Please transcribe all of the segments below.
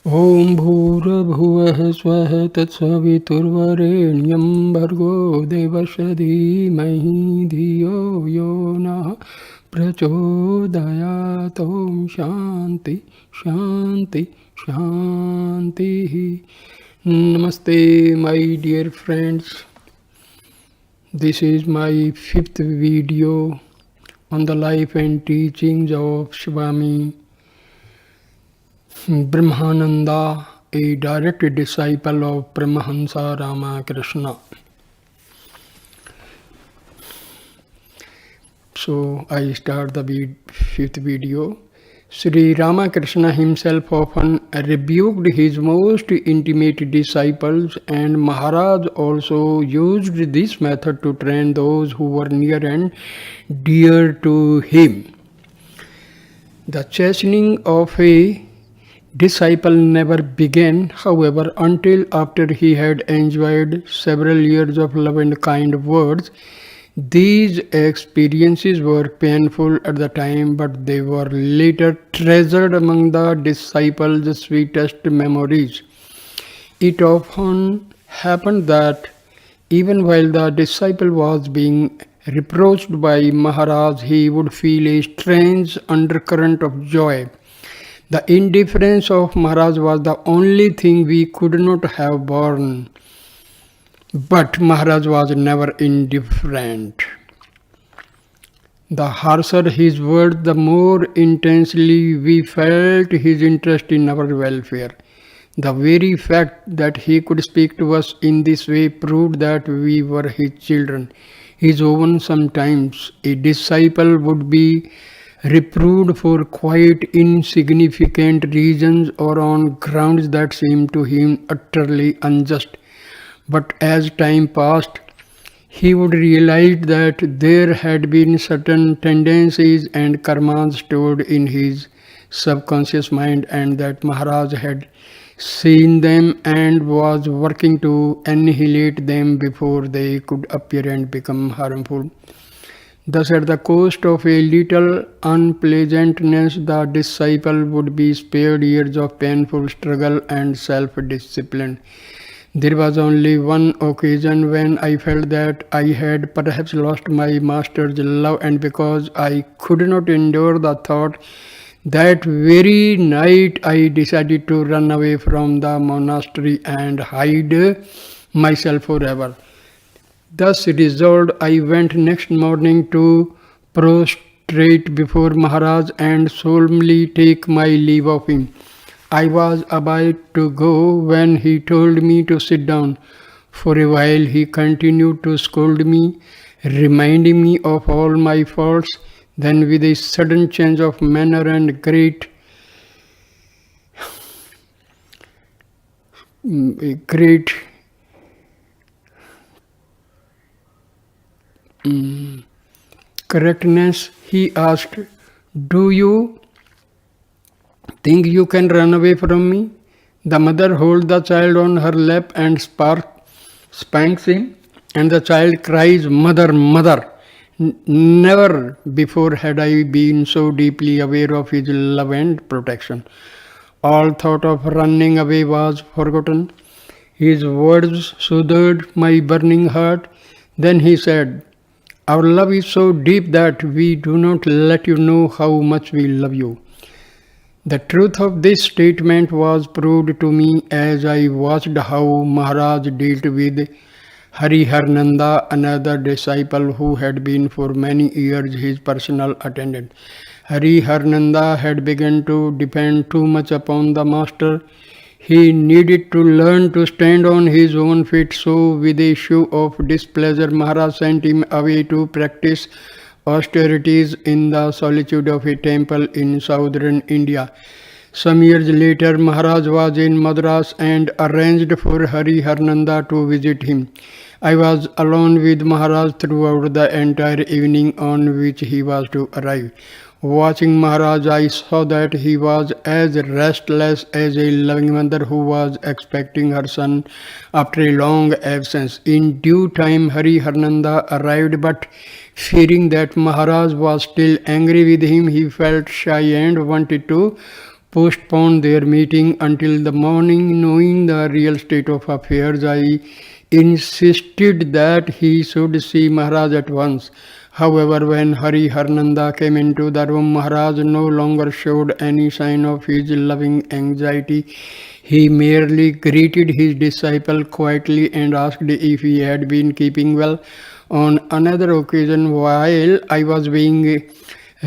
ॐ भूर्भुवः स्वः तत्सवितुर्वरेण्यं भर्गो देवस्य धीमहि धियो यो नः प्रचोदयात्। ॐ शान्ति शान्ति शान्तिः। Namaste, my dear friends. This is my fifth video on the life and teachings of Swami Brahmananda, a direct disciple of Paramahansa Ramakrishna. So I start the fifth video. Sri Ramakrishna himself often rebuked his most intimate disciples, and Maharaj also used this method to train those who were near and dear to him. The chastening of a disciple never began, however, until after he had enjoyed several years of love and kind words. These experiences were painful at the time, but they were later treasured among the disciples' sweetest memories. It often happened that even while the disciple was being reproached by Maharaj, he would feel a strange undercurrent of joy. The indifference of Maharaj was the only thing we could not have borne. But Maharaj was never indifferent. The harsher his words, the more intensely we felt his interest in our welfare. The very fact that he could speak to us in this way proved that we were his children, his own. Sometimes a disciple would be reproved for quite insignificant reasons or on grounds that seemed to him utterly unjust. But as time passed, he would realize that there had been certain tendencies and karmas stored in his subconscious mind, and that Maharaj had seen them and was working to annihilate them before they could appear and become harmful. Thus, at the cost of a little unpleasantness, the disciple would be spared years of painful struggle and self-discipline. There was only one occasion when I felt that I had perhaps lost my master's love, and because I could not endure the thought, that very night I decided to run away from the monastery and hide myself forever. Thus resolved, I went next morning to prostrate before Maharaj and solemnly take my leave of him. I was about to go when he told me to sit down. For a while he continued to scold me, reminding me of all my faults. Then with a sudden change of manner and great correctness, he asked, "Do you think you can run away from me?" The mother holds the child on her lap and spanks him, and the child cries, "Mother, mother." Never before had I been so deeply aware of his love and protection. All thought of running away was forgotten. His words soothed my burning heart. Then he said, "Our love is so deep that we do not let you know how much we love you." The truth of this statement was proved to me as I watched how Maharaj dealt with Hariharnanda, another disciple who had been for many years his personal attendant. Hariharnanda had begun to depend too much upon the master. He needed to learn to stand on his own feet, so with a show of displeasure, Maharaj sent him away to practice austerities in the solitude of a temple in southern India. Some years later, Maharaj was in Madras and arranged for Hariharnanda to visit him. I was alone with Maharaj throughout the entire evening on which he was to arrive. Watching Maharaj, I saw that he was as restless as a loving mother who was expecting her son after a long absence. In due time, Hariharnanda arrived, but fearing that Maharaj was still angry with him, he felt shy and wanted to postponed their meeting until the morning. Knowing the real state of affairs, I insisted that he should see Maharaj at once. However, when Hari Harnanda came into the room, Maharaj no longer showed any sign of his loving anxiety. He merely greeted his disciple quietly and asked if he had been keeping well. On another occasion, while I was being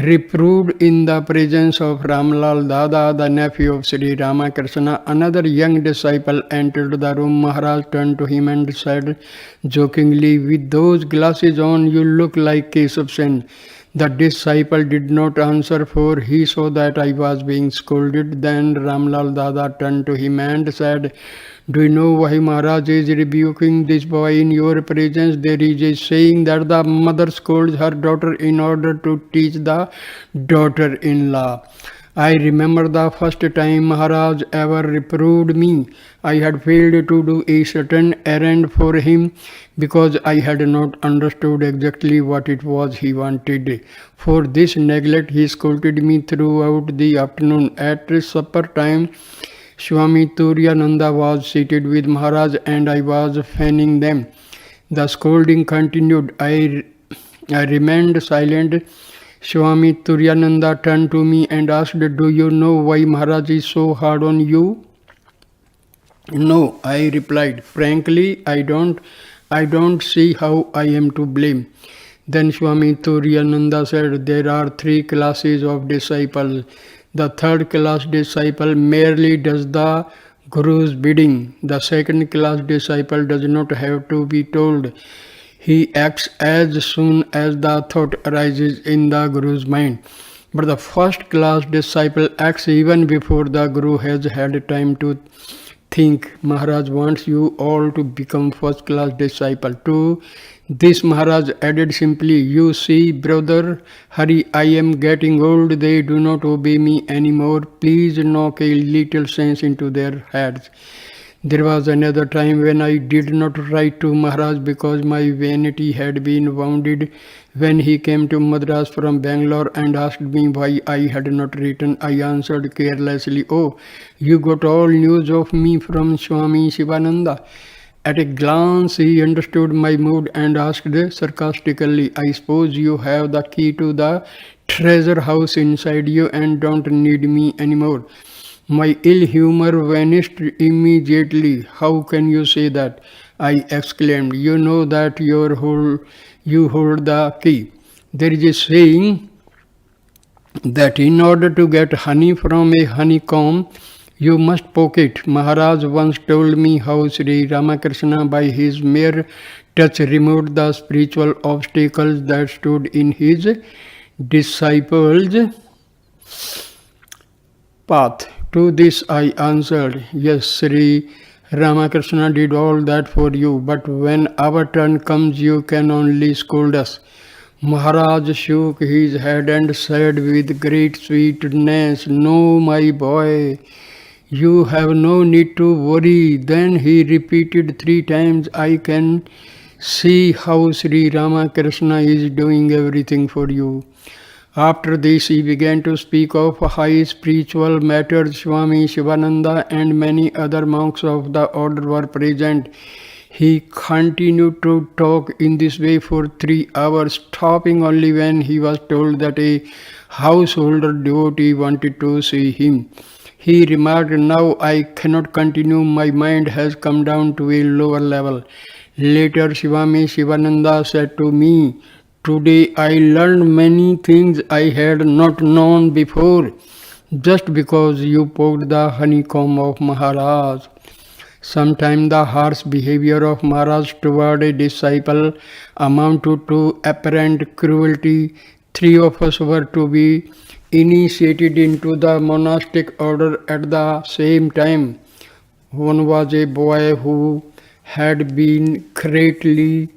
reproved in the presence of Ramlal Dada, the nephew of Sri Ramakrishna, another young disciple entered the room. Maharaj turned to him and said jokingly, "With those glasses on, you look like Keshav Sen." The disciple did not answer, for he saw that I was being scolded. Then Ramlal Dada turned to him and said, "Do you know why Maharaj is rebuking this boy in your presence? There is a saying that the mother scolds her daughter in order to teach the daughter-in-law. I remember the first time Maharaj ever reproved me. I had failed to do a certain errand for him because I had not understood exactly what it was he wanted. For this neglect, he scolded me throughout the afternoon. At supper time, Swami Turyananda was seated with Maharaj and I was fanning them. The scolding continued. I remained silent. Swami Turyananda turned to me and asked, "Do you know why Maharaj is so hard on you?" "No," I replied. "Frankly, I don't see how I am to blame." Then Swami Turyananda said, "There are three classes of disciples. The third class disciple merely does the Guru's bidding. The second class disciple does not have to be told. He acts as soon as the thought arises in the Guru's mind. But the first class disciple acts even before the Guru has had time to think." Maharaj wants you all to become first class disciple. To this Maharaj added simply, "You see, brother Hari, I am getting old. They do not obey me anymore. Please knock a little sense into their heads." There was another time when I did not write to Maharaj because my vanity had been wounded. When he came to Madras from Bangalore and asked me why I had not written, I answered carelessly, "Oh, you got all news of me from Swami Shivananda." At a glance, he understood my mood and asked sarcastically, "I suppose you have the key to the treasure house inside you and don't need me anymore." My ill humor vanished immediately. "How can you say that?" I exclaimed. "You know that you hold the key. There is a saying that in order to get honey from a honeycomb, you must poke it. Maharaj once told me how Sri Ramakrishna by his mere touch removed the spiritual obstacles that stood in his disciples' path. To this I answered, "Yes, Sri Ramakrishna did all that for you, but when our turn comes, you can only scold us." Maharaj shook his head and said with great sweetness, "No, my boy, you have no need to worry." Then he repeated 3 times, "I can see how Sri Ramakrishna is doing everything for you." After this, he began to speak of high spiritual matters. Swami Shivananda and many other monks of the order were present. He continued to talk in this way for 3 hours, stopping only when he was told that a householder devotee wanted to see him. He remarked, "Now I cannot continue. My mind has come down to a lower level." Later, Swami Shivananda said to me, "Today I learned many things I had not known before, just because you poked the honeycomb of Maharaj." Sometimes the harsh behavior of Maharaj toward a disciple amounted to apparent cruelty. 3 of us were to be initiated into the monastic order at the same time. One was a boy who had been greatly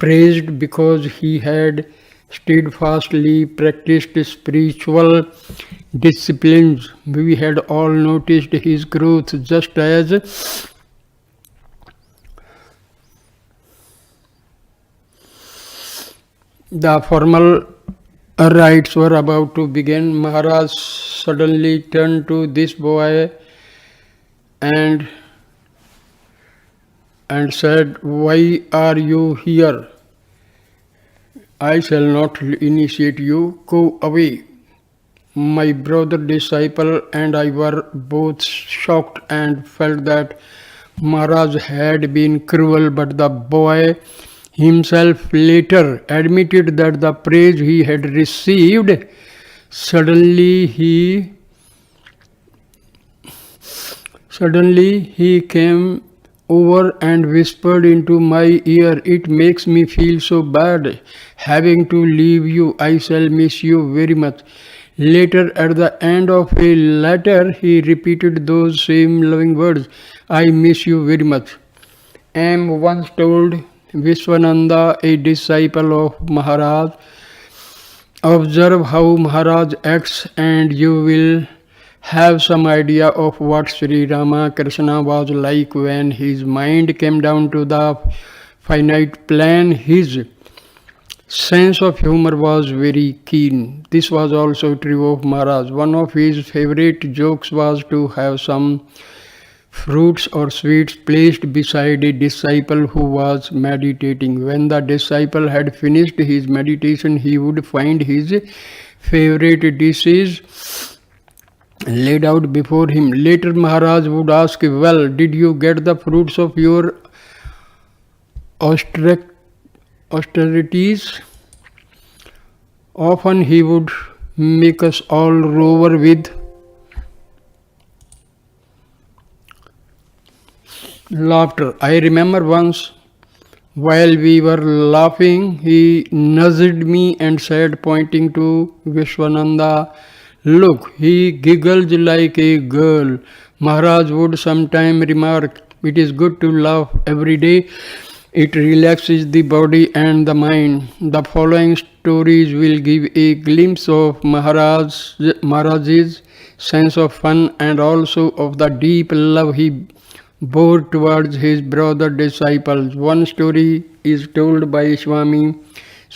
praised because he had steadfastly practiced spiritual disciplines. We had all noticed his growth, just as the formal rites were about to begin, Maharaj suddenly turned to this boy and said, "Why are you here? I shall not initiate you. Go away." My brother disciple and I were both shocked and felt that Maharaj had been cruel, but the boy himself later admitted that the praise he had received. Suddenly he came over and whispered into my ear, "It makes me feel so bad having to leave you. I shall miss you very much." Later, at the end of a letter, he repeated those same loving words, "I miss you very much." M once told Vishwananda, a disciple of Maharaj, "Observe how Maharaj acts and you will have some idea of what Sri Ramakrishna was like when his mind came down to the finite plane. His sense of humor was very keen. This was also true of Maharaj. One of his favorite jokes was to have some fruits or sweets placed beside a disciple who was meditating. When the disciple had finished his meditation, he would find his favorite dishes laid out before him. Later, Maharaj would ask, "Well, did you get the fruits of your austerities?" Often he would make us all roar with laughter. I remember once, while we were laughing, he nudged me and said, pointing to Vishwananda, "Look, he giggles like a girl." Maharaj would sometimes remark, "It is good to laugh every day. It relaxes the body and the mind." The following stories will give a glimpse of Maharaj's sense of fun and also of the deep love he bore towards his brother disciples. One story is told by Swami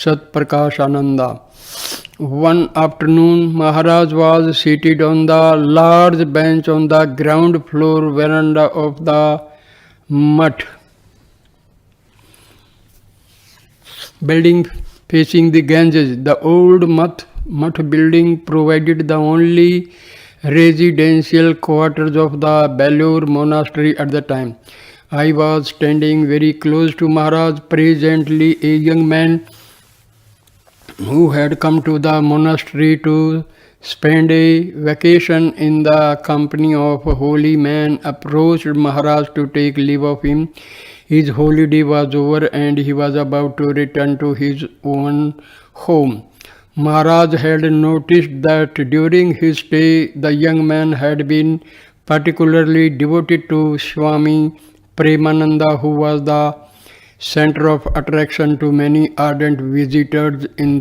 Satprakashananda. One afternoon, Maharaj was seated on the large bench on the ground floor veranda of the mutt building facing the Ganges. The old mutt building provided the only residential quarters of the Belur monastery at the time. I was standing very close to Maharaj. Presently, a young man who had come to the monastery to spend a vacation in the company of a holy man approached Maharaj to take leave of him. His holiday was over and he was about to return to his own home. Maharaj had noticed that during his stay, the young man had been particularly devoted to Swami Premananda, who was the center of attraction to many ardent visitors in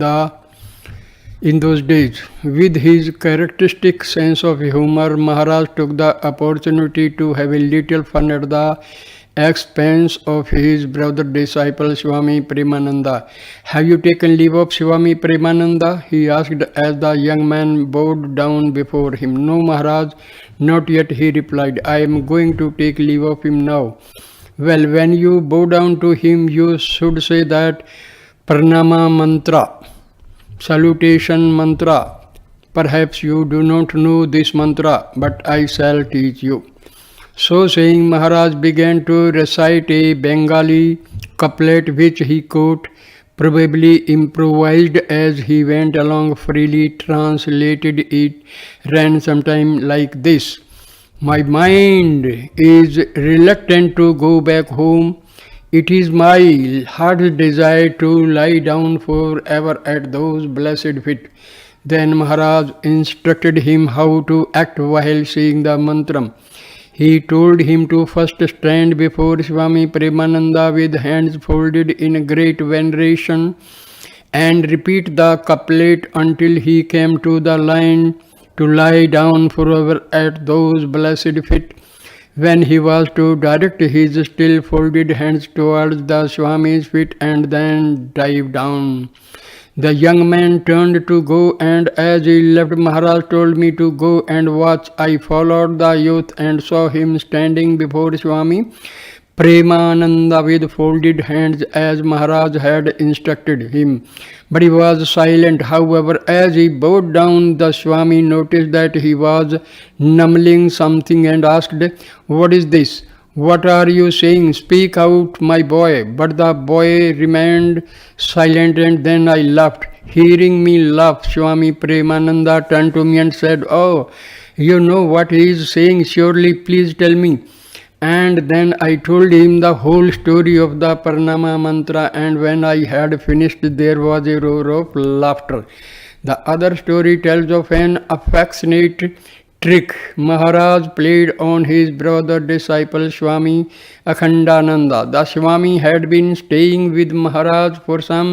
those days. With his characteristic sense of humor, Maharaj took the opportunity to have a little fun at the expense of his brother disciple Swami Premananda. "Have you taken leave of Swami Premananda?" he asked as the young man bowed down before him. "No, Maharaj, not yet," he replied. "I am going to take leave of him now." "Well, when you bow down to him, you should say that pranama mantra, salutation mantra. Perhaps you do not know this mantra, but I shall teach you." So saying, Maharaj began to recite a Bengali couplet which he quote, probably improvised as he went along, freely translated. It ran sometime like this: "My mind is reluctant to go back home. It is my heart's desire to lie down forever at those blessed feet." Then Maharaj instructed him how to act while saying the mantra. He told him to first stand before Swami Premananda with hands folded in great veneration and repeat the couplet until he came to the line to lie down forever at those blessed feet. When he was to direct his still folded hands towards the Swami's feet and then dive down. The young man turned to go, and as he left, Maharaj told me to go and watch. I followed the youth and saw him standing before Swami Premananda with folded hands as Maharaj had instructed him. But he was silent. However, as he bowed down, the Swami noticed that he was numbling something and asked, "What is this? What are you saying? Speak out, my boy." But the boy remained silent, and then I laughed. Hearing me laugh, Swami Premananda turned to me and said, "Oh, you know what he is saying, surely, please tell me." And then I told him the whole story of the Pranama mantra, and when I had finished, there was a roar of laughter. The other story tells of an affectionate trick Maharaj played on his brother disciple Swami Akhandananda. The Swami had been staying with Maharaj for some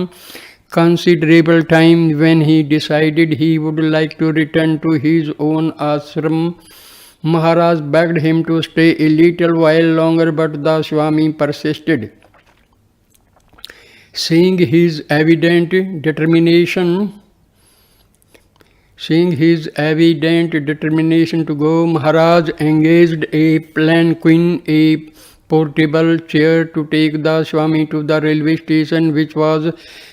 considerable time. When he decided he would like to return to his own ashram, Maharaj begged him to stay a little while longer, but the Swami persisted. Seeing his evident determination to go, Maharaj engaged a palanquin, a portable chair, to take the Swami to the railway station, which was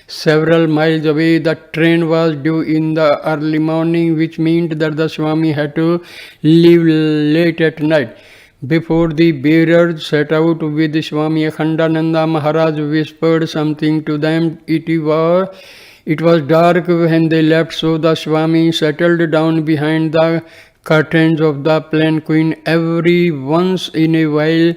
several miles away. The train was due in the early morning, which meant that the Swami had to leave late at night. Before the bearers set out with Swami Akhandananda, Maharaj whispered something to them. It was dark when they left, so the Swami settled down behind the curtains of the palanquin. Every once in a while,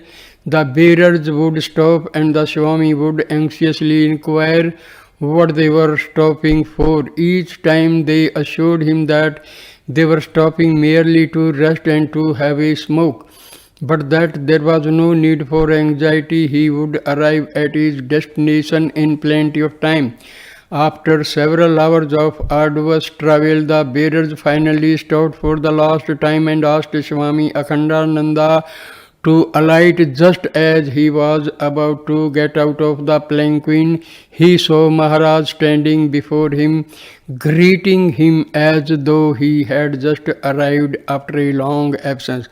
the bearers would stop, and the Swami would anxiously inquire what they were stopping for. Each time they assured him that they were stopping merely to rest and to have a smoke, but that there was no need for anxiety. He would arrive at his destination in plenty of time. After several hours of arduous travel, the bearers finally stopped for the last time and asked Swami Akhandananda to alight. Just as he was about to get out of the palanquin, he saw Maharaj standing before him, greeting him as though he had just arrived after a long absence.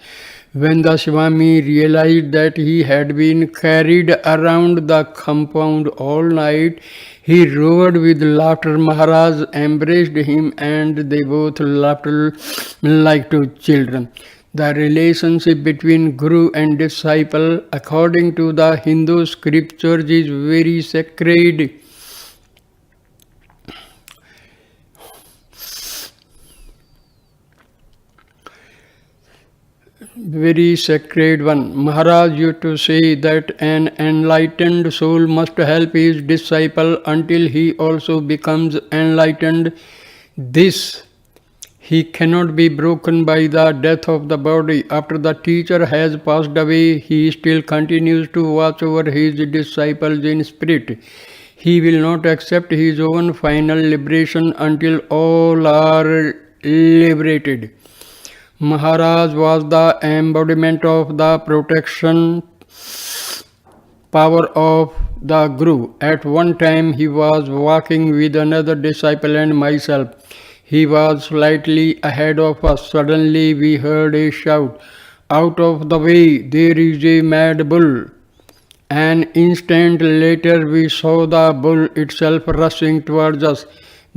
When the Swami realized that he had been carried around the compound all night, he roared with laughter. Maharaj embraced him, and they both laughed like two children. The relationship between Guru and disciple, according to the Hindu scriptures, is very sacred. Very sacred one. Maharaj used to say that an enlightened soul must help his disciple until he also becomes enlightened. This he cannot be broken by the death of the body. After the teacher has passed away, he still continues to watch over his disciples in spirit. He will not accept his own final liberation until all are liberated. Maharaj was the embodiment of the protection power of the Guru. At one time he was walking with another disciple and myself. He was slightly ahead of us. Suddenly we heard a shout, "Out of the way, there is a mad bull!" An instant later we saw the bull itself rushing towards us.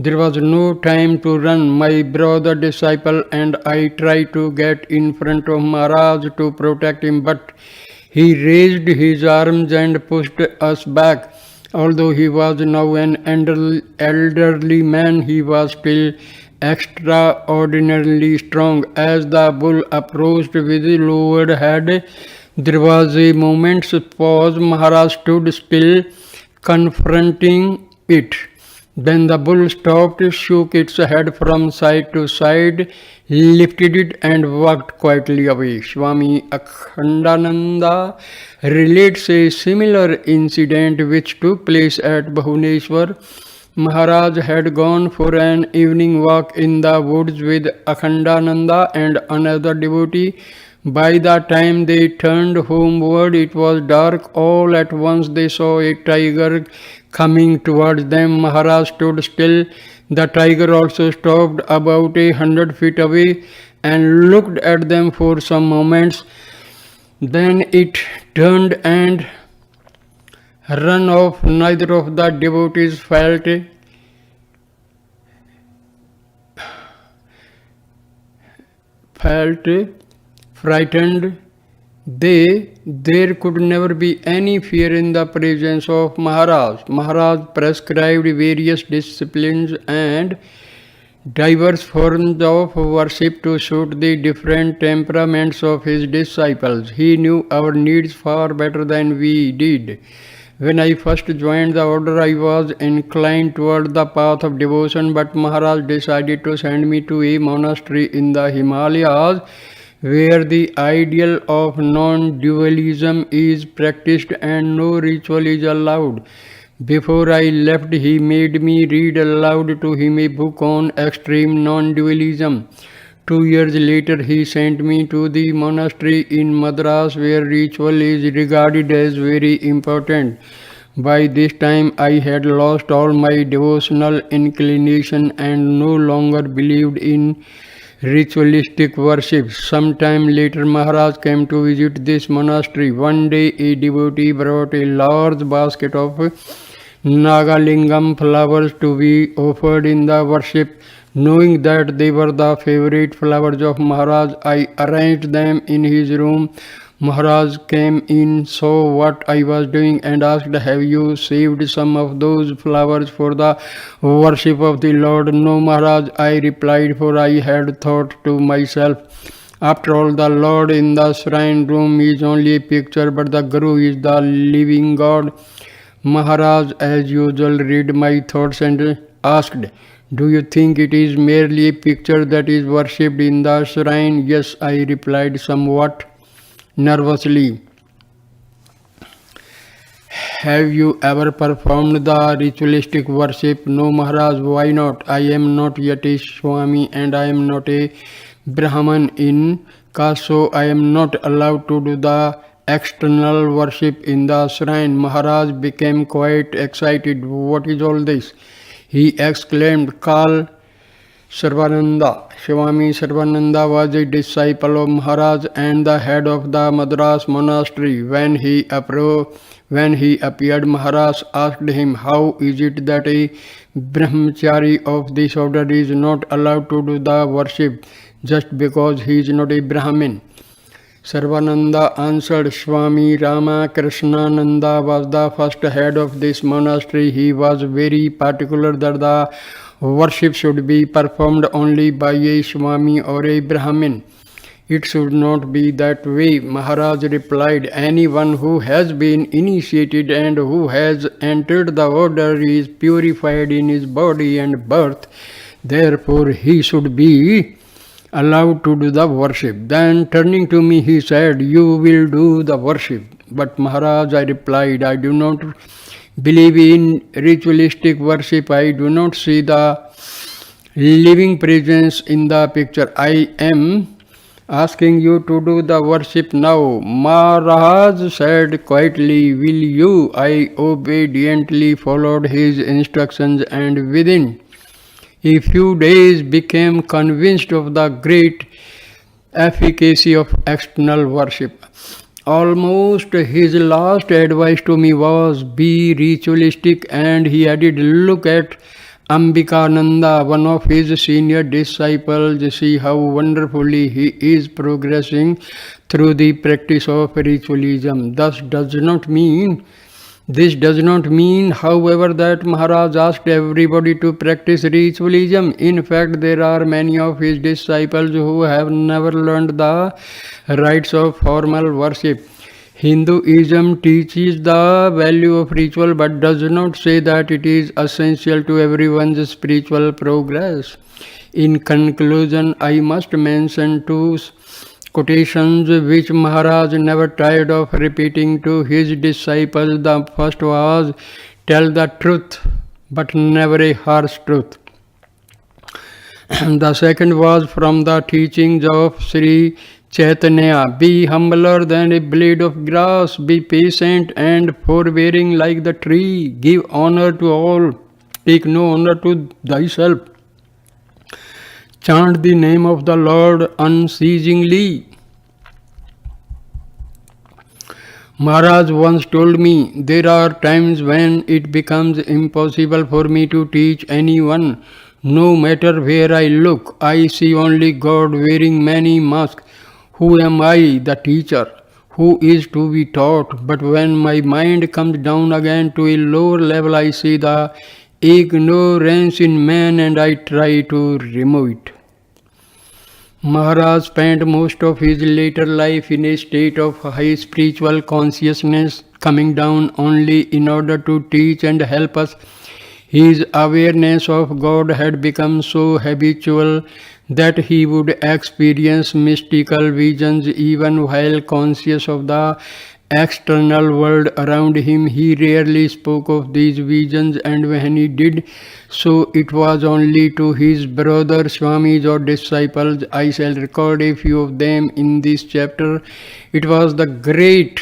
There was no time to run. My brother disciple and I tried to get in front of Maharaj to protect him, but he raised his arms and pushed us back. Although he was now an elderly man, he was still extraordinarily strong. As the bull approached with lowered head, there was a moment's pause. Maharaj stood still, confronting it. Then the bull stopped, shook its head from side to side, lifted it and walked quietly away. Swami Akhandananda relates a similar incident which took place at Bhubaneswar. Maharaj had gone for an evening walk in the woods with Akhandananda and another devotee. By the time they turned homeward, it was dark. All at once they saw a tiger Coming towards them, Maharaj stood still. The tiger also stopped about 100 feet away and looked at them for some moments. Then it turned and ran off. Neither of the devotees felt frightened. There could never be any fear in the presence of Maharaj. Maharaj prescribed various disciplines and diverse forms of worship to suit the different temperaments of his disciples. He knew our needs far better than we did. When I first joined the order, I was inclined toward the path of devotion, but Maharaj decided to send me to a monastery in the Himalayas where the ideal of non-dualism is practiced and no ritual is allowed. Before I left, he made me read aloud to him a book on extreme non-dualism. 2 years later, he sent me to the monastery in Madras where ritual is regarded as very important. By this time, I had lost all my devotional inclination and no longer believed in ritualistic worship. Some time later, Maharaj came to visit this monastery. One day, a devotee brought a large basket of Nagalingam flowers to be offered in the worship. Knowing that they were the favorite flowers of Maharaj, I arranged them in his room. Maharaj came in, saw what I was doing and asked, "Have you saved some of those flowers for the worship of the Lord?" "No, Maharaj," I replied, for I had thought to myself, "After all, the Lord in the shrine room is only a picture, but the Guru is the living God." Maharaj, as usual, read my thoughts and asked, "Do you think it is merely a picture that is worshipped in the shrine?" "Yes," I replied somewhat nervously. "Have you ever performed the ritualistic worship?" "No, Maharaj." "Why not?" "I am not yet a Swami and I am not a Brahman in caste, so I am not allowed to do the external worship in the shrine." Maharaj became quite excited. "What is all this?" he exclaimed. "Call Sarvananda." Swami Sarvananda was a disciple of Maharaj and the head of the Madras monastery. When he appeared, Maharaj asked him, "How is it that a brahmachari of this order is not allowed to do the worship just because he is not a Brahmin?" Sarvananda answered, "Swami Ramakrishnananda was the first head of this monastery. He was very particular that the worship should be performed only by a Swami or a Brahmin. It should not be that way." Maharaj replied, "Anyone who has been initiated and who has entered the order is purified in his body and birth. Therefore, he should be allowed to do the worship." Then turning to me, he said, "You will do the worship." "But Maharaj," I replied, "I do not believe in ritualistic worship. I do not see the living presence in the picture. I am asking you to do the worship now." Maharaj said quietly, "Will you?" I obediently followed his instructions and within a few days became convinced of the great efficacy of external worship. Almost his last advice to me was, "Be ritualistic," and he added, "Look at Ambikananda, one of his senior disciples. See how wonderfully he is progressing through the practice of ritualism." This does not mean, however, that Maharaj asked everybody to practice ritualism. In fact, there are many of his disciples who have never learned the rites of formal worship. Hinduism teaches the value of ritual but does not say that it is essential to everyone's spiritual progress. In conclusion, I must mention two quotations which Maharaj never tired of repeating to his disciples. The first was, "Tell the truth, but never a harsh truth." The second was from the teachings of Sri Chaitanya, be humbler than a blade of grass, be patient and forbearing like the tree, give honor to all, take no honor to thyself. Chant the name of the Lord unceasingly. Maharaj once told me, there are times when it becomes impossible for me to teach anyone. No matter where I look, I see only God wearing many masks. Who am I, the teacher, who is to be taught? But when my mind comes down again to a lower level, I see the ignorance in man and I try to remove it. Maharaj spent most of his later life in a state of high spiritual consciousness, coming down only in order to teach and help us. His awareness of God had become so habitual that he would experience mystical visions even while conscious of the external world around him. He rarely spoke of these visions, and when he did so, it was only to his brothers, Swamis, or disciples. I shall record a few of them in this chapter. It was the great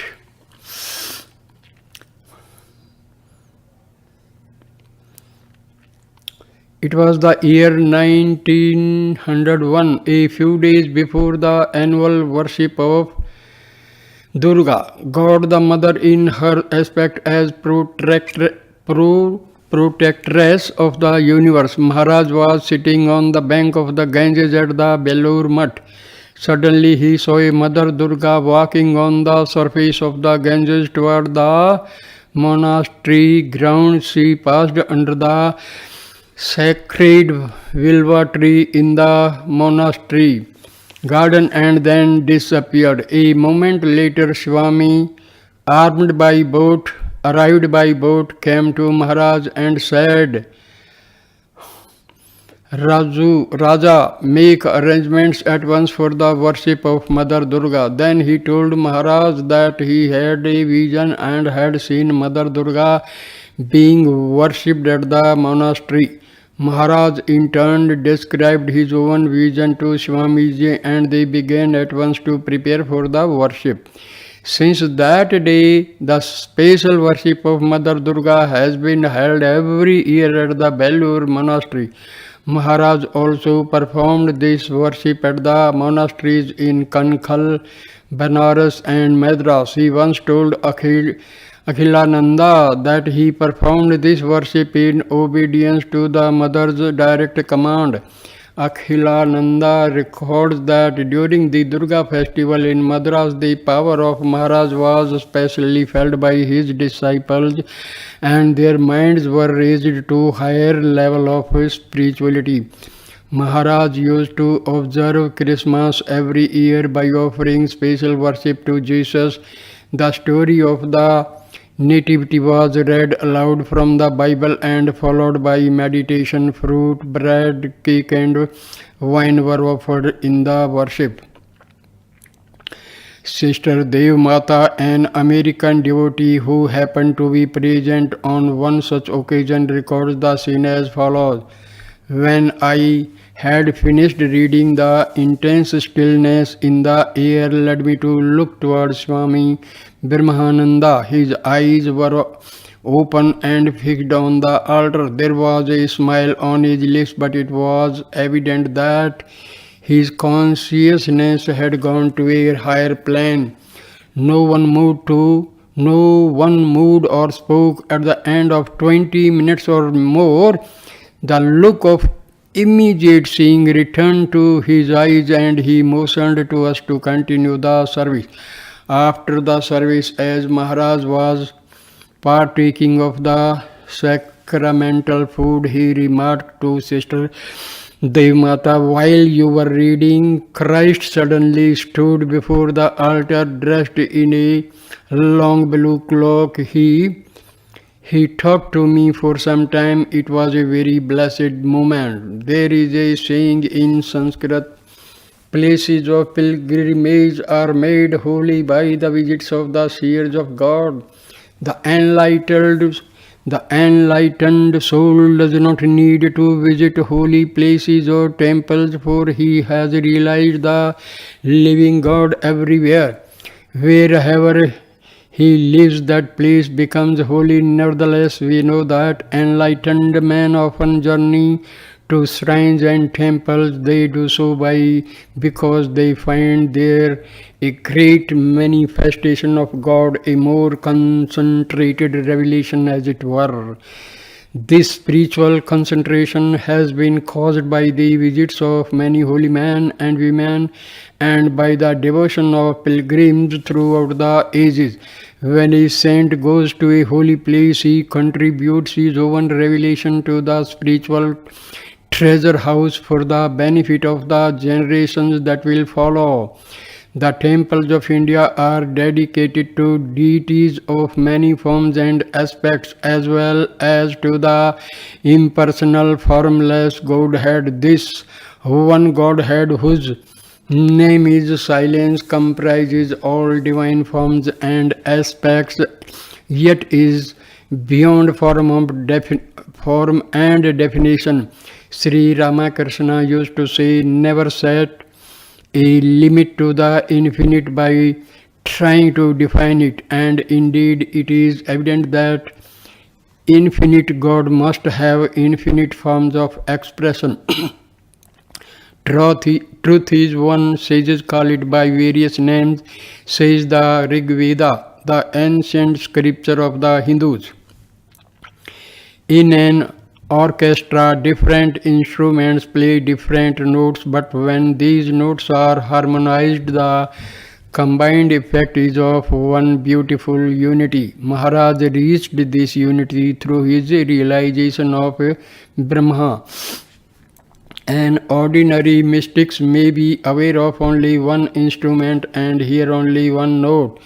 It was the year 1901, a few days before the annual worship of Durga, God the Mother in her aspect as protectress of the universe. Maharaj was sitting on the bank of the Ganges at the Belur Mutt. Suddenly he saw a Mother Durga walking on the surface of the Ganges toward the monastery grounds. She passed under the sacred Vilva tree in the monastery garden and then disappeared. A moment later, Swami, arrived by boat, came to Maharaj and said, Raja, make arrangements at once for the worship of Mother Durga. Then he told Maharaj that he had a vision and had seen Mother Durga being worshipped at the monastery. Maharaj in turn described his own vision to Swamiji and they began at once to prepare for the worship. Since that day, the special worship of Mother Durga has been held every year at the Belur monastery. Maharaj also performed this worship at the monasteries in Kankhal, Banaras and Madras. He once told Akhilananda that he performed this worship in obedience to the mother's direct command. Akhilananda records that during the Durga festival in Madras, the power of Maharaj was especially felt by his disciples and their minds were raised to higher level of spirituality. Maharaj used to observe Christmas every year by offering special worship to Jesus. The story of the Nativity was read aloud from the Bible and followed by meditation. Fruit, bread, cake and wine were offered in the worship. Sister Dev Mata, an American devotee who happened to be present on one such occasion, records the scene as follows. When I had finished reading, the intense stillness in the air led me to look towards Swami Brahmananda. His eyes were open and fixed on the altar. There was a smile on his lips, but it was evident that his consciousness had gone to a higher plane. No one moved or spoke. At the end of 20 minutes or more, the look of immediate seeing returned to his eyes and he motioned to us to continue the service. After the service, as Maharaj was partaking of the sacramental food, he remarked to Sister Devmata, while you were reading, Christ suddenly stood before the altar dressed in a long blue cloak. He talked to me for some time. It was a very blessed moment. There is a saying in Sanskrit, places of pilgrimage are made holy by the visits of the seers of God. The The enlightened soul does not need to visit holy places or temples, for he has realized the living God everywhere. Wherever he lives, that place becomes holy. Nevertheless, we know that enlightened men often journey to shrines and temples. They do so because they find there a great manifestation of God, a more concentrated revelation, as it were. This spiritual concentration has been caused by the visits of many holy men and women and by the devotion of pilgrims throughout the ages. When a saint goes to a holy place, he contributes his own revelation to the spiritual treasure house for the benefit of the generations that will follow. The temples of India are dedicated to deities of many forms and aspects, as well as to the impersonal, formless Godhead. This one Godhead, whose name is Silence, comprises all divine forms and aspects, yet is beyond form and definition. Sri Ramakrishna used to say, never set a limit to the infinite by trying to define it, and indeed it is evident that infinite God must have infinite forms of expression. Truth is, one sages call it by various names, says the Rig Veda, the ancient scripture of the Hindus. In an orchestra, different instruments play different notes, but when these notes are harmonized, the combined effect is of one beautiful unity. Maharaj reached this unity through his realization of Brahma. An ordinary mystic may be aware of only one instrument and hear only one note,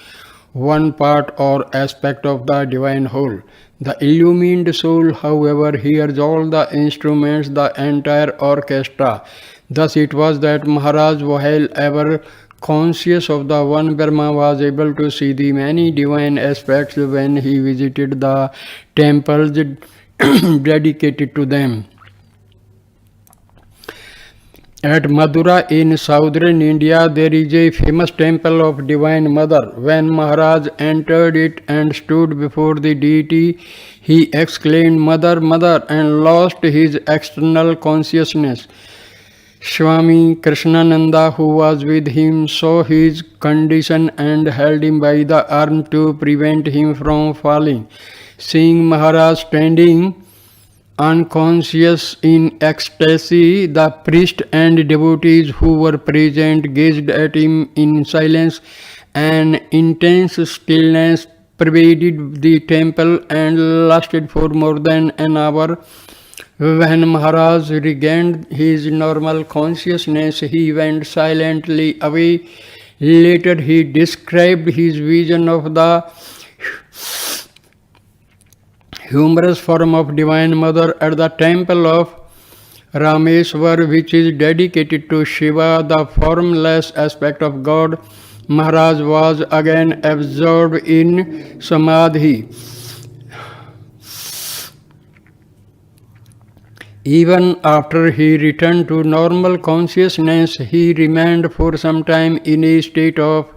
one part or aspect of the divine whole. The illumined soul, however, hears all the instruments, the entire orchestra. Thus it was that Maharaj, while ever conscious of the one Brahma, was able to see the many divine aspects when he visited the temples dedicated to them. At Madura in southern India, there is a famous temple of Divine Mother. When Maharaj entered it and stood before the deity, he exclaimed, "Mother, Mother," and lost his external consciousness. Swami Krishnananda, who was with him, saw his condition and held him by the arm to prevent him from falling. Seeing Maharaj standing unconscious in ecstasy, the priest and devotees who were present gazed at him in silence. An intense stillness pervaded the temple and lasted for more than an hour. When Maharaj regained his normal consciousness, he went silently away. Later he described his vision of the humorous form of Divine Mother at the temple of Rameswar, which is dedicated to Shiva, the formless aspect of God. Maharaj was again absorbed in Samadhi. Even after he returned to normal consciousness, he remained for some time in a state of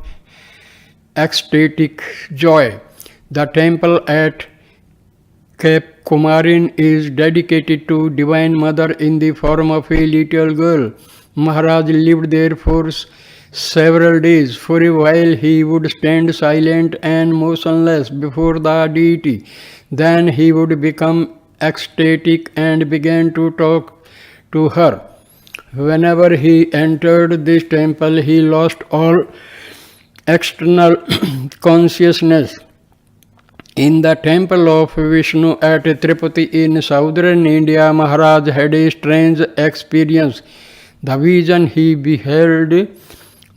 ecstatic joy. The temple at Cape Kumarin is dedicated to Divine Mother in the form of a little girl. Maharaj lived there for several days. For a while he would stand silent and motionless before the deity. Then he would become ecstatic and began to talk to her. Whenever he entered this temple, he lost all external consciousness. In the temple of Vishnu at Tirupati in southern India, Maharaj had a strange experience. The vision he beheld,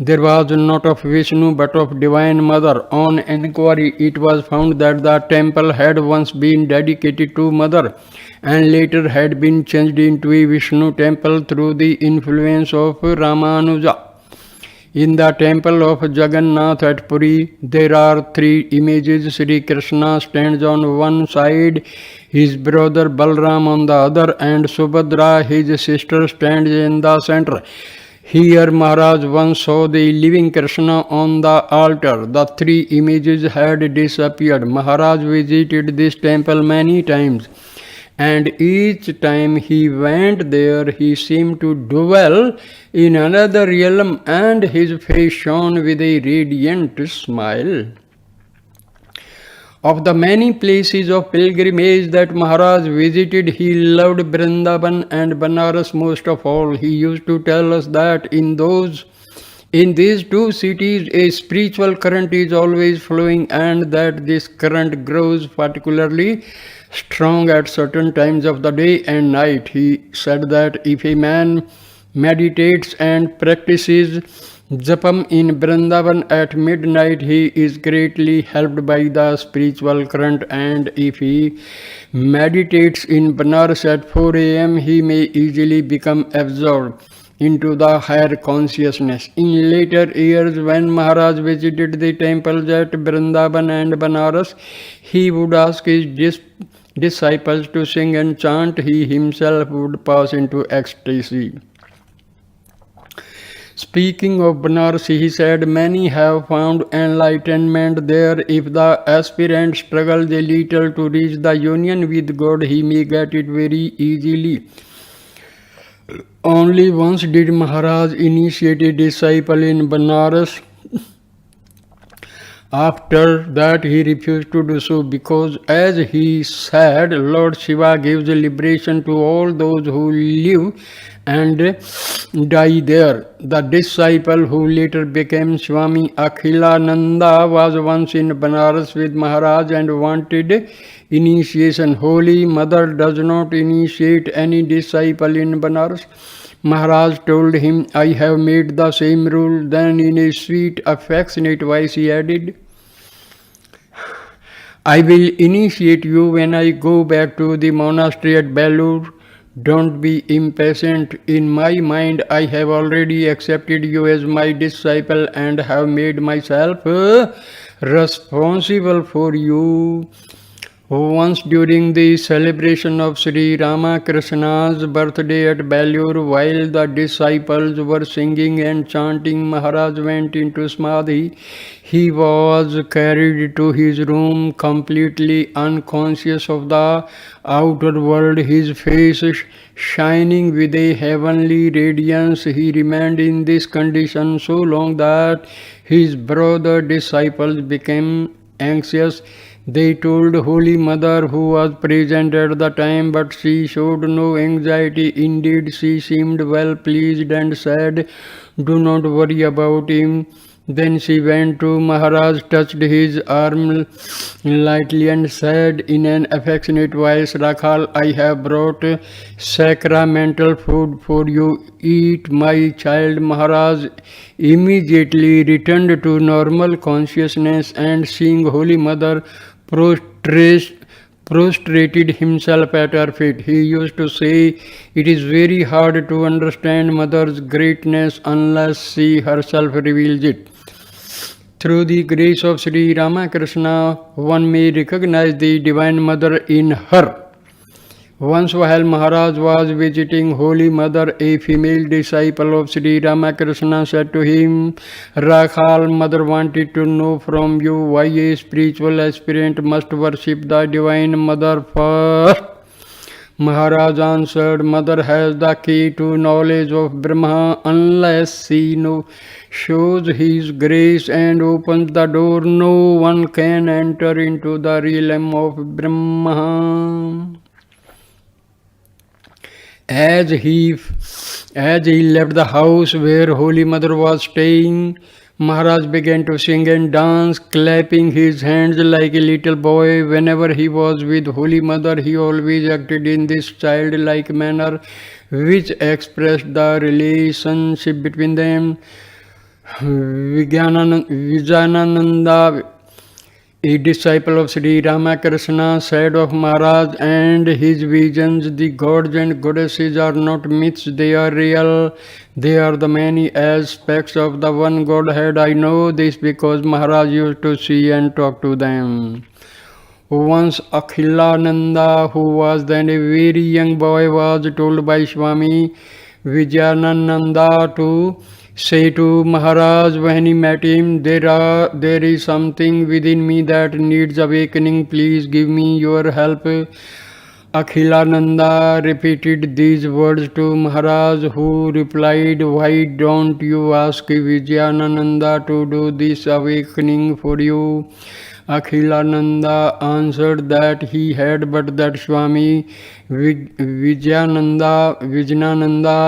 there was not of Vishnu but of Divine Mother. On inquiry, it was found that the temple had once been dedicated to Mother and later had been changed into a Vishnu temple through the influence of Ramanuja. In the temple of Jagannath at Puri, there are three images. Sri Krishna stands on one side, his brother Balram on the other, and Subhadra, his sister, stands in the center. Here Maharaj once saw the living Krishna on the altar. The three images had disappeared. Maharaj visited this temple many times, and each time he went there, he seemed to dwell in another realm, and his face shone with a radiant smile. Of the many places of pilgrimage that Maharaj visited, he loved Vrindavan and Banaras most of all. He used to tell us that in these two cities a spiritual current is always flowing, and that this current grows particularly strong at certain times of the day and night. He said that if a man meditates and practices Japam in Vrindavan at midnight, he is greatly helped by the spiritual current, and if he meditates in Banaras at 4 a.m., he may easily become absorbed into the higher consciousness. In later years, when Maharaj visited the temples at Vrindavan and Banaras, he would ask his disciples to sing and chant. He himself would pass into ecstasy. Speaking of Banaras, he said, many have found enlightenment there. If the aspirant struggles a little to reach the union with God, he may get it very easily. Only once did Maharaj initiate a disciple in Banaras. After that, he refused to do so because, as he said, Lord Shiva gives liberation to all those who live and die there. The disciple who later became Swami Akhilananda was once in Banaras with Maharaj and wanted initiation. Holy Mother does not initiate any disciple in Banaras. Maharaj told him, I have made the same rule. Then in a sweet, affectionate voice he added, I will initiate you when I go back to the monastery at Belur. Don't be impatient. In my mind, I have already accepted you as my disciple and have made myself responsible for you. Once during the celebration of Sri Ramakrishna's birthday at Belur, while the disciples were singing and chanting, Maharaj went into Samadhi. He was carried to his room completely unconscious of the outer world, his face shining with a heavenly radiance. He remained in this condition so long that his brother disciples became anxious. They told Holy Mother, who was present at the time, but she showed no anxiety. Indeed, she seemed well pleased and said, do not worry about him. Then she went to Maharaj, touched his arm lightly and said in an affectionate voice, Rakhal, I have brought sacramental food for you. Eat, my child. Maharaj immediately returned to normal consciousness and, seeing Holy Mother, prostrated himself at her feet. He used to say, it is very hard to understand Mother's greatness unless she herself reveals it. Through the grace of Sri Ramakrishna, one may recognize the Divine Mother in her. Once while Maharaj was visiting Holy Mother, a female disciple of Sri Ramakrishna said to him, Rakhal, Mother wanted to know from you why a spiritual aspirant must worship the Divine Mother first. Maharaj answered, Mother has the key to knowledge of Brahma. Unless she shows his grace and opens the door, no one can enter into the realm of Brahma. As he left the house where Holy Mother was staying, Maharaj began to sing and dance, clapping his hands like a little boy. Whenever he was with Holy Mother, he always acted in this childlike manner, which expressed the relationship between them. Vijayananda A disciple of Sri Ramakrishna said of Maharaj and his visions, the gods and goddesses are not myths, they are real. They are the many aspects of the one Godhead. I know this because Maharaj used to see and talk to them. Once Akhilananda, who was then a very young boy, was told by Swami Vijayananda to say to Maharaj when he met him, there is something within me that needs awakening. Please give me your help. Akhilananda repeated these words to Maharaj, who replied, why don't you ask Vijayananda to do this awakening for you? Akhilananda answered that he had, but that Swami Vijayananda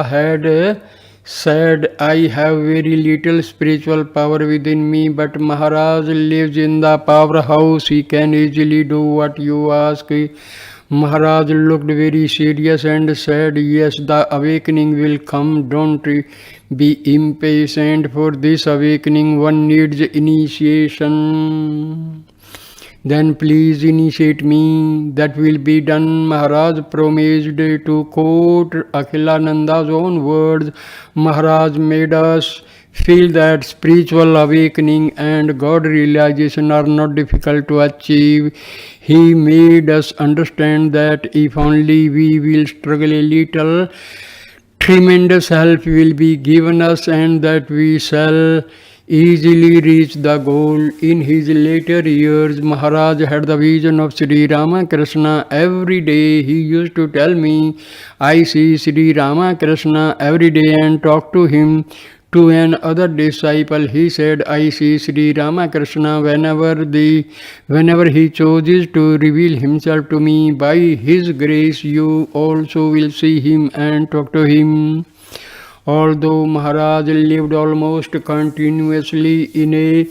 had said, I have very little spiritual power within me, but Maharaj lives in the powerhouse. He can easily do what you ask. Maharaj looked very serious and said, yes, the awakening will come. Don't be impatient for this awakening. One needs initiation. Then please initiate me. That will be done. Maharaj promised. To quote Akhilananda's own words, Maharaj made us feel that spiritual awakening and God realization are not difficult to achieve. He made us understand that if only we will struggle a little, tremendous help will be given us and that we shall easily reach the goal. In his later years, Maharaj had the vision of Sri Ramakrishna. Every day he used to tell me, I see Sri Ramakrishna every day, and talk to him. To an other disciple, he said, I see Sri Ramakrishna whenever he chooses to reveal himself to me. By his grace, you also will see him and talk to him. Although Maharaj lived almost continuously in a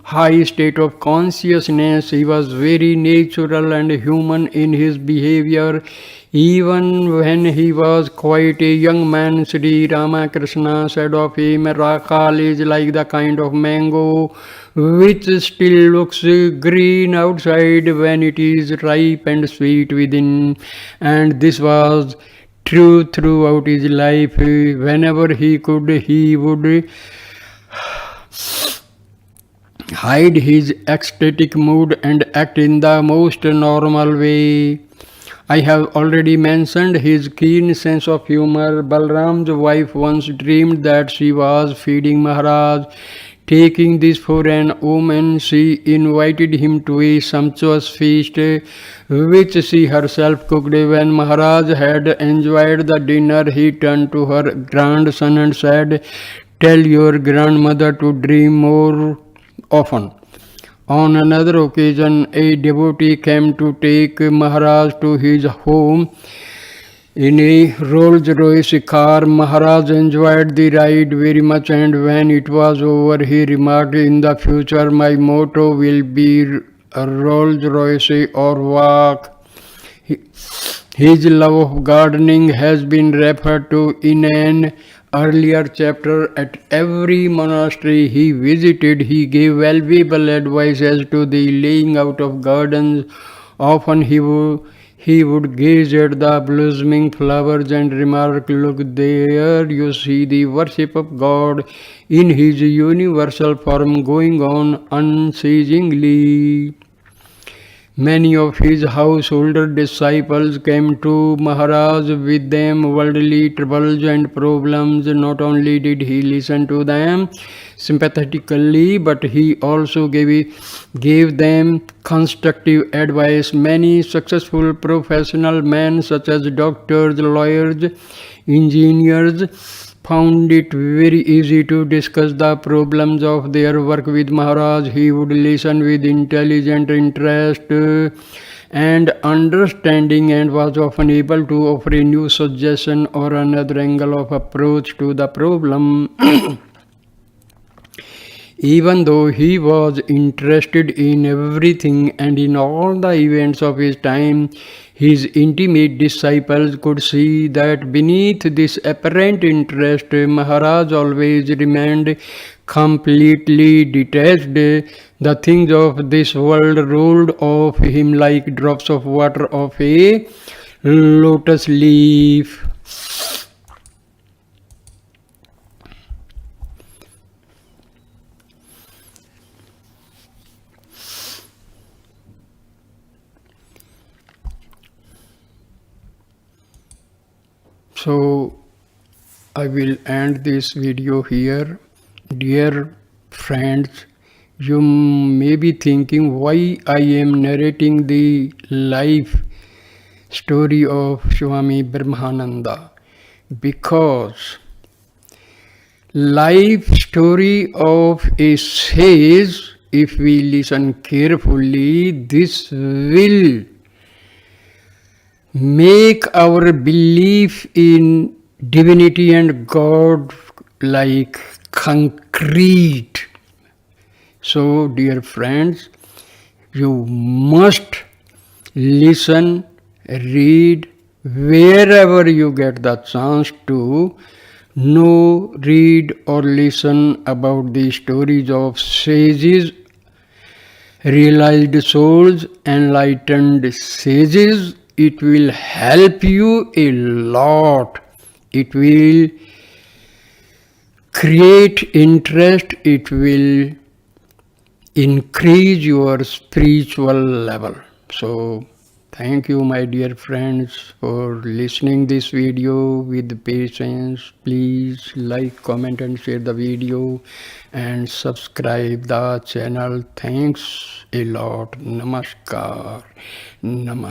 high state of consciousness, he was very natural and human in his behavior. Even when he was quite a young man, Sri Ramakrishna said of him, Rakal is like the kind of mango which still looks green outside when it is ripe and sweet within. And this was true throughout his life. Whenever he could, he would hide his ecstatic mood and act in the most normal way. I have already mentioned his keen sense of humor. Balram's wife once dreamed that she was feeding Maharaj. Taking this for an omen, she invited him to a sumptuous feast, which she herself cooked. When Maharaj had enjoyed the dinner, he turned to her grandson and said, tell your grandmother to dream more often. On another occasion, a devotee came to take Maharaj to his home in a Rolls-Royce car. Maharaj enjoyed the ride very much, and when it was over, he remarked, in the future my motto will be Rolls-Royce or walk. His love of gardening has been referred to in an earlier chapter. At every monastery he visited, he gave valuable advice as to the laying out of gardens. Often he would gaze at the blossoming flowers and remark, look there, you see the worship of God in his universal form going on unceasingly. Many of his householder disciples came to Maharaj with them worldly troubles and problems. Not only did he listen to them sympathetically, but he also gave them constructive advice. Many successful professional men such as doctors, lawyers, engineers found it very easy to discuss the problems of their work with Maharaj. He would listen with intelligent interest and understanding, and was often able to offer a new suggestion or another angle of approach to the problem. Even though he was interested in everything and in all the events of his time, his intimate disciples could see that beneath this apparent interest, Maharaj always remained completely detached. The things of this world rolled off him like drops of water off a lotus leaf. So I will end this video here. Dear friends, you may be thinking why I am narrating the life story of Swami Brahmananda. Because life story of a sage, if we listen carefully, this will make our belief in divinity and God like concrete. So, dear friends, you must listen, read wherever you get the chance to know, read, or listen about the stories of sages, realized souls, enlightened sages. It will help you a lot. It will create interest. It will increase your spiritual level. So thank you, my dear friends, for listening this video with patience. Please like, comment and share the video and subscribe the channel. Thanks a lot. Namaskar. Namaskar.